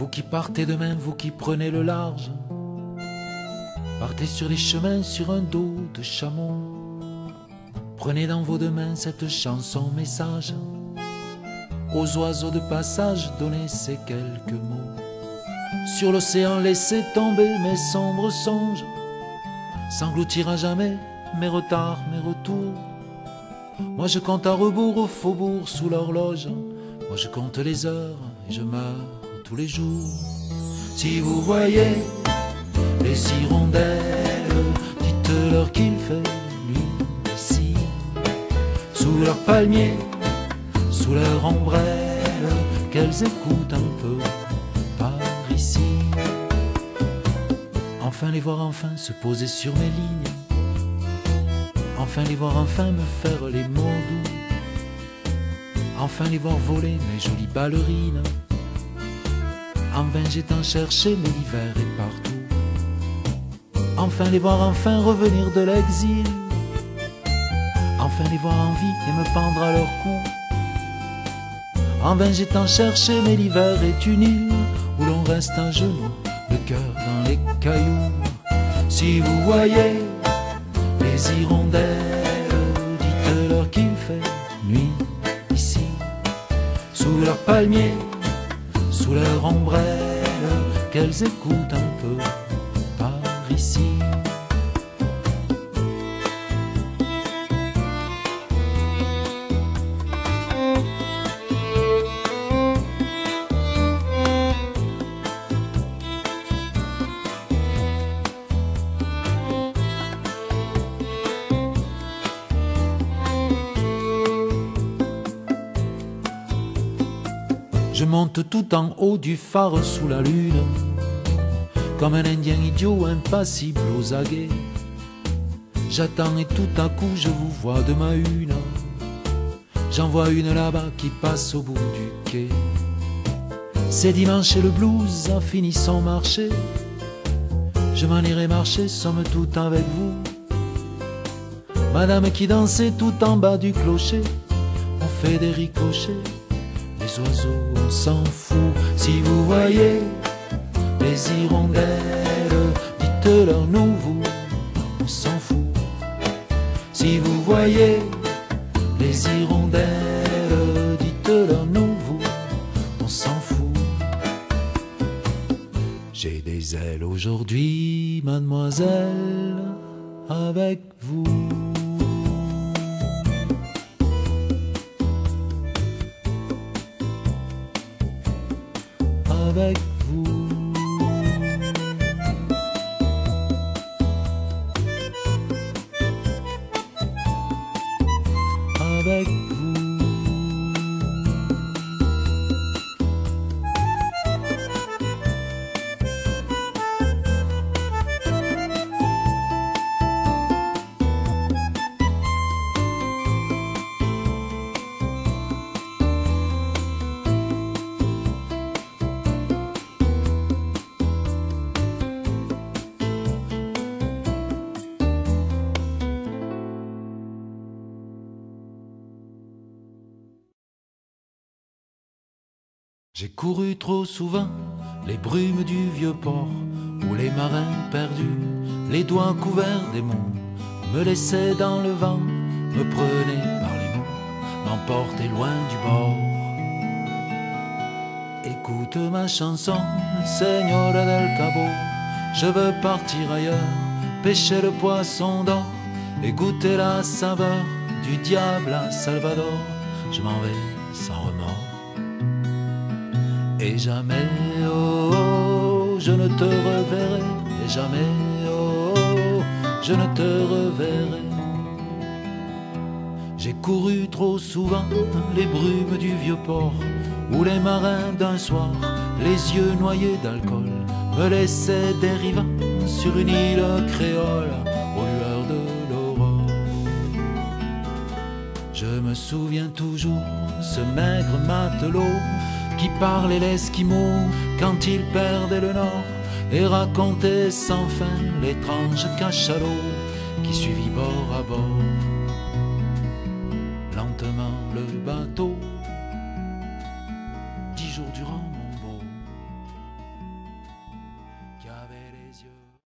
Vous qui partez demain, vous qui prenez le large, partez sur les chemins sur un dos de chameau. Prenez dans vos deux mains cette chanson message, aux oiseaux de passage donnez ces quelques mots. Sur l'océan laissez tomber mes sombres songes, s'engloutir à jamais mes retards, mes retours. Moi je compte à rebours au faubourg sous l'horloge, moi je compte les heures et je meurs tous les jours. Si vous voyez les hirondelles, dites-leur qu'il fait nuit ici, sous leurs palmiers, sous leur ombrelle, qu'elles écoutent un peu par ici. Enfin les voir enfin se poser sur mes lignes, enfin les voir enfin me faire les mots doux, enfin les voir voler mes jolies ballerines. En vain j'ai tant cherché, mais l'hiver est partout. Enfin les voir enfin revenir de l'exil, enfin les voir en vie et me pendre à leur cou. En vain j'ai tant cherché, mais l'hiver est une île où l'on reste à genoux, le cœur dans les cailloux. Si vous voyez les hirondelles, dites-leur qu'il fait nuit ici, sous leurs palmiers, sous leur ombrelle, qu'elles écoutent un peu par ici. Je monte tout en haut du phare sous la lune, comme un indien idiot impassible aux aguets. J'attends et tout à coup je vous vois de ma une, j'en vois une là-bas qui passe au bout du quai. C'est dimanche et le blues a fini son marché, je m'en irai marcher somme toute avec vous. Madame qui dansait tout en bas du clocher, on fait des ricochets. Les oiseaux, on s'en fout. Si vous voyez les hirondelles, dites-leur nous, vous, on s'en fout. Si vous voyez les hirondelles, dites-leur nous, vous, on s'en fout. J'ai des ailes aujourd'hui, mademoiselle, avec vous. Avec vous, avec vous. J'ai couru trop souvent les brumes du vieux port, où les marins perdus, les doigts couverts d'émaux, me laissaient dans le vent, me prenaient par les mains, m'emportaient loin du bord. Écoute ma chanson, Señora del Cabo, je veux partir ailleurs, pêcher le poisson d'or et goûter la saveur du diable à Salvador. Je m'en vais sans remords. Et jamais, oh, oh, je ne te reverrai. Et jamais, oh, oh, je ne te reverrai. J'ai couru trop souvent les brumes du vieux port, où les marins d'un soir, les yeux noyés d'alcool, me laissaient dérivant sur une île créole, aux lueurs de l'aurore. Je me souviens toujours ce maigre matelot qui parlait l'esquimau quand il perdait le nord, et racontait sans fin l'étrange cachalot qui suivit bord à bord lentement le bateau 10 jours durant.